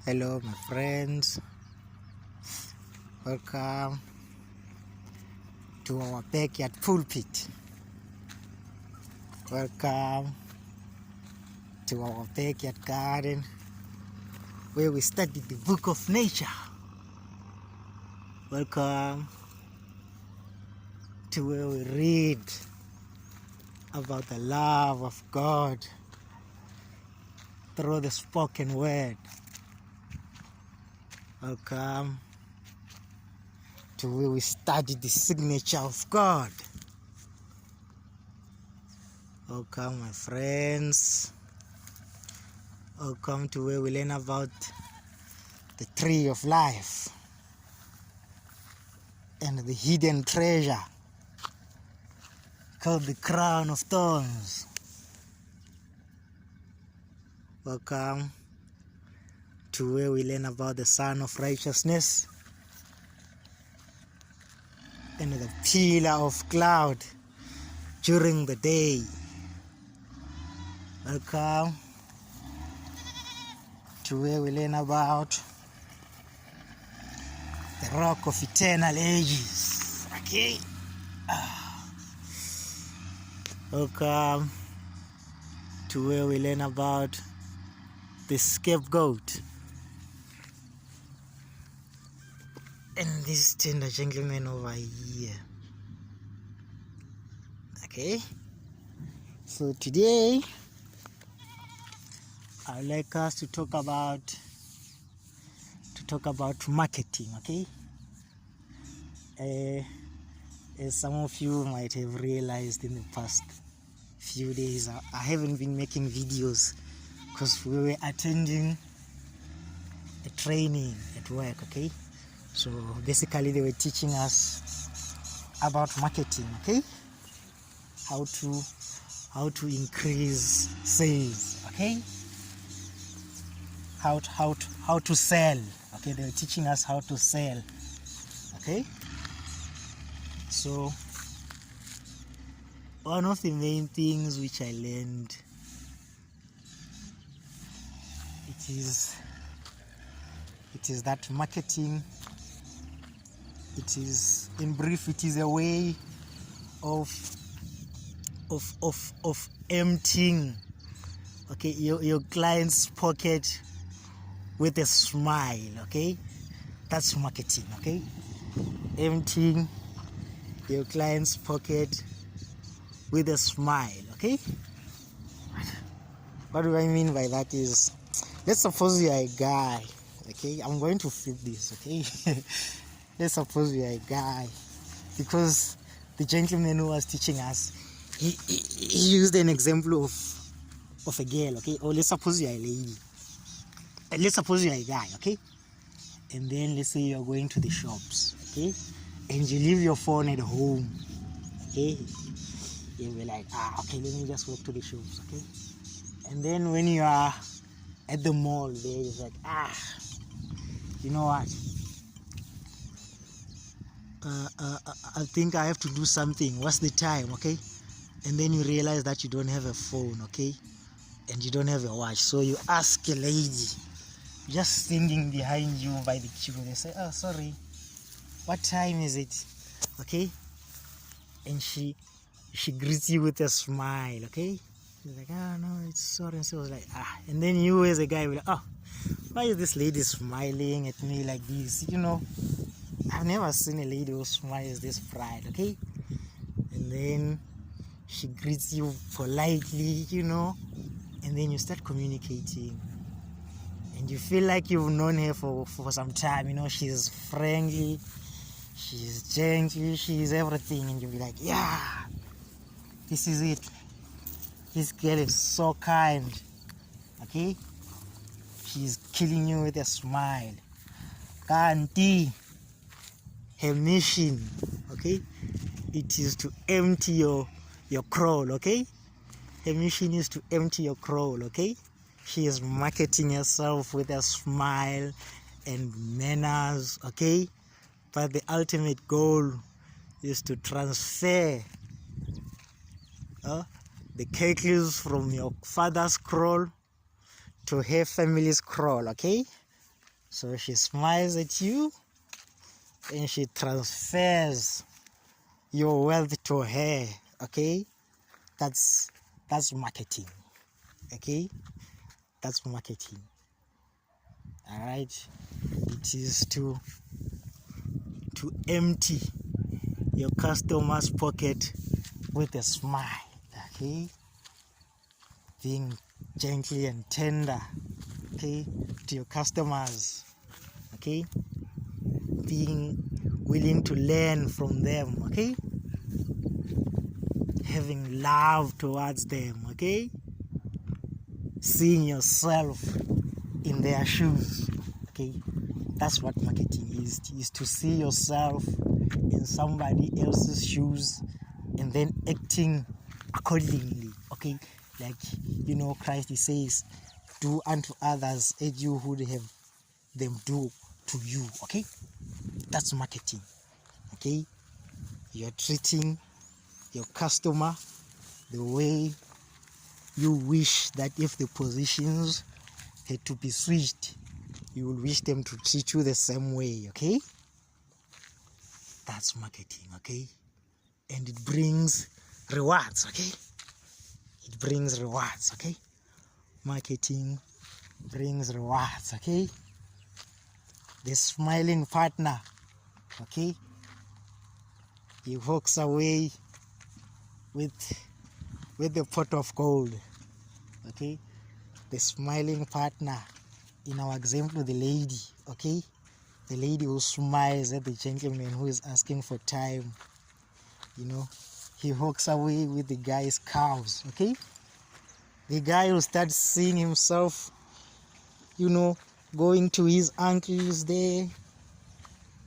Hello my friends, welcome to our backyard pulpit. Welcome to our backyard garden where we study the book of nature. Welcome to where we read about the love of God through the spoken word. Welcome to where we study the signature of God. Welcome my friends. Welcome to where we learn about the tree of life and the hidden treasure called the crown of thorns. Welcome to where we learn about the Son of Righteousness and the pillar of cloud during the day. Welcome to where we learn about the rock of eternal ages. Okay. Welcome to where we learn about the scapegoat and this tender gentleman over here. Okay, so today I'd like us to talk about marketing. Okay, as some of you might have realized in the past few days, I haven't been making videos because we were attending a training at work. Okay, so basically they were teaching us about marketing. Okay, how to increase sales. Okay, how to sell. Okay, they were teaching us how to sell. Okay, so one of the main things which I learned, it is that marketing, it is, in brief, it is a way of emptying, okay, your client's pocket with a smile. Okay, that's marketing. Okay, emptying your client's pocket with a smile. Okay, what do I mean by that is, let's suppose you are a guy. Okay, I'm going to flip this. Okay, let's suppose you are a guy, because the gentleman who was teaching us, he used an example of a girl. Okay, or let's suppose you are a lady, and let's suppose you are a guy. Okay, and then let's say you are going to the shops. Okay, and you leave your phone at home. Okay, you'll be like, okay, let me just walk to the shops. Okay, and then when you are at the mall there, you're like, you know what, I think I have to do something. What's the time? Okay, and then you realize that you don't have a phone. Okay, and you don't have a watch, so you ask a lady just standing behind you by the queue. They say, oh, sorry, what time is it? Okay, and she greets you with a smile. Okay, she's like, no, it's sorry. And so I was like, and then you as a guy will like, why is this lady smiling at me like this? You know, I've never seen a lady who smiles this bright. Okay, and then she greets you politely, you know, and then you start communicating, and you feel like you've known her for some time. You know, she's friendly, she's gentle, she's everything, and you'll be like, yeah, this is it. This girl is so kind. Okay, she's killing you with a smile. Kanti, her mission, okay, it is to empty your crawl. Okay, her mission is to empty your crawl. Okay, she is marketing herself with a smile and manners. Okay, but the ultimate goal is to transfer the cakeles from your father's crawl to her family's crawl. Okay, So she smiles at you and she transfers your wealth to her. Okay, that's marketing. Okay, that's marketing. All right, it is to empty your customer's pocket with a smile. Okay, being gently and tender, okay, to your customers. Okay, being willing to learn from them. Okay, having love towards them. Okay, seeing yourself in their shoes. Okay, that's what marketing is to see yourself in somebody else's shoes and then acting accordingly. Okay, like Christ, he says, do unto others as you would have them do to you. Okay, that's marketing. Okay, you're treating your customer the way you wish that if the positions had to be switched, you will wish them to treat you the same way. Okay, that's marketing. Okay, and it brings rewards. Okay, it brings rewards. Okay, marketing brings rewards. Okay, the smiling partner, okay, he walks away with the pot of gold. Okay, the smiling partner, in our example, the lady. Okay, the lady who smiles at the gentleman who is asking for time, he walks away with the guy's cows. Okay, the guy will start seeing himself going to his uncles there.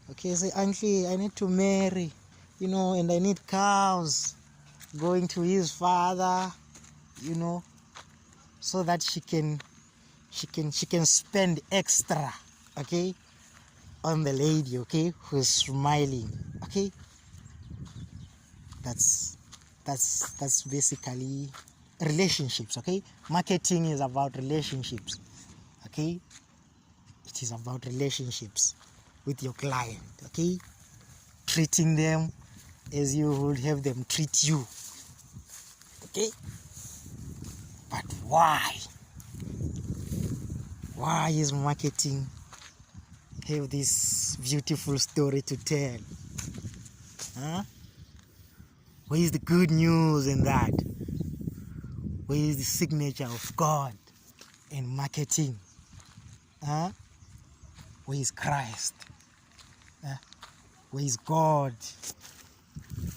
Okay, say, uncle, I need to marry, and I need cows. Going to his father, so that she can spend extra, okay, on the lady, okay, who's smiling. Okay, that's basically relationships. Okay, marketing is about relationships. Okay, it is about relationships with your client. Okay, treating them as you would have them treat you. Okay, but why is marketing have this beautiful story to tell? Where is the good news in that? Where is the signature of God in marketing? Where is Christ? Where is God?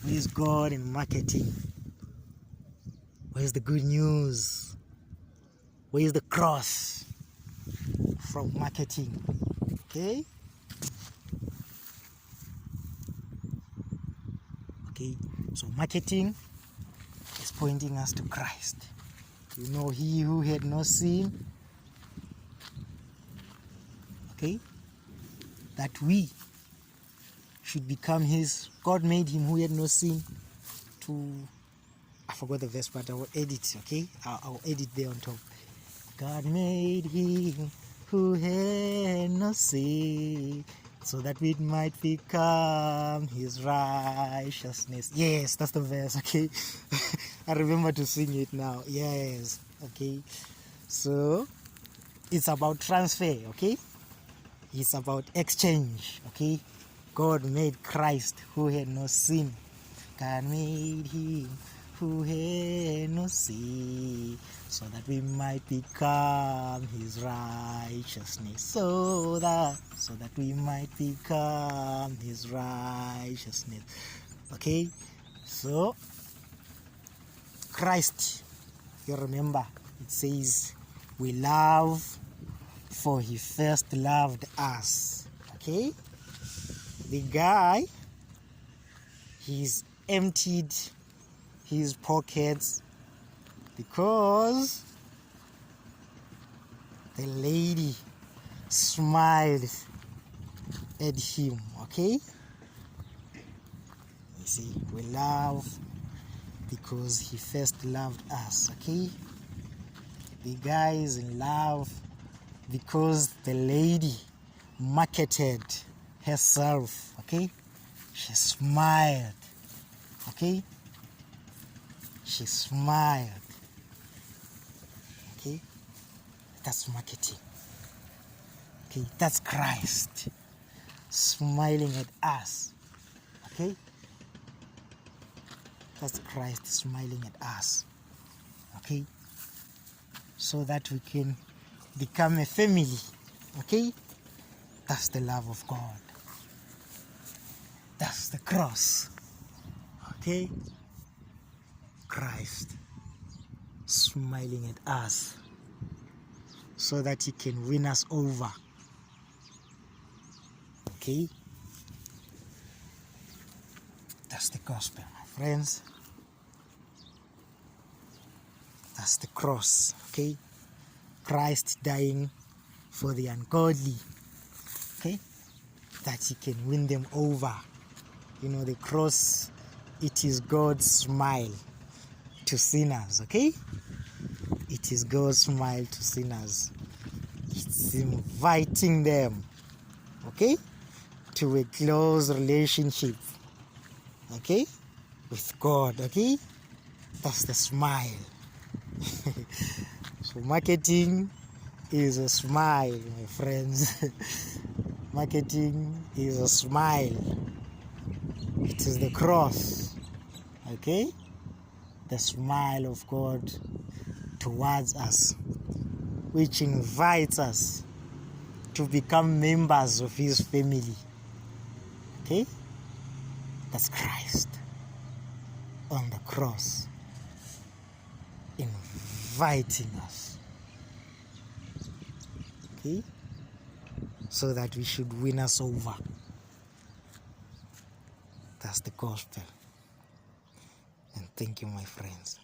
Where is God in marketing? Where is the good news? Where is the cross from marketing? Okay? Okay, so marketing is pointing us to Christ. He who had no sin, okay, that we should become his. God made him who had no sin I forgot the verse, but I will edit, okay? I'll edit there on top. God made him who had no sin, so that we might become his righteousness. Yes, that's the verse, okay? I remember to sing it now. Yes, okay? So, it's about transfer, okay? It's about exchange, okay? God made Christ who had no sin. God made him who had no sin, so that we might become his righteousness. So that we might become his righteousness. Okay? So, Christ, you remember, it says, we love for he first loved us. Okay? The guy, he's emptied his pockets because the lady smiled at him. Okay, you see, we love because he first loved us. Okay, the guy is in love because the lady marketed herself, okay? She smiled, okay? She smiled, okay? That's marketing, okay? That's Christ smiling at us, okay? That's Christ smiling at us, okay? So that we can become a family, okay? That's the love of God. That's the cross, okay? Christ smiling at us so that he can win us over, okay? That's the gospel, my friends. That's the cross, okay? Christ dying for the ungodly, okay? That he can win them over. You know, the cross, it is God's smile to sinners, okay? It is God's smile to sinners. It's inviting them, okay, to a close relationship, okay, with God, okay? That's the smile. So marketing is a smile, my friends. Marketing is a smile. It is the cross, okay? The smile of God towards us, which invites us to become members of his family, okay? That's Christ on the cross inviting us, okay? So that we should win us over. That's the gospel. And thank you, my friends.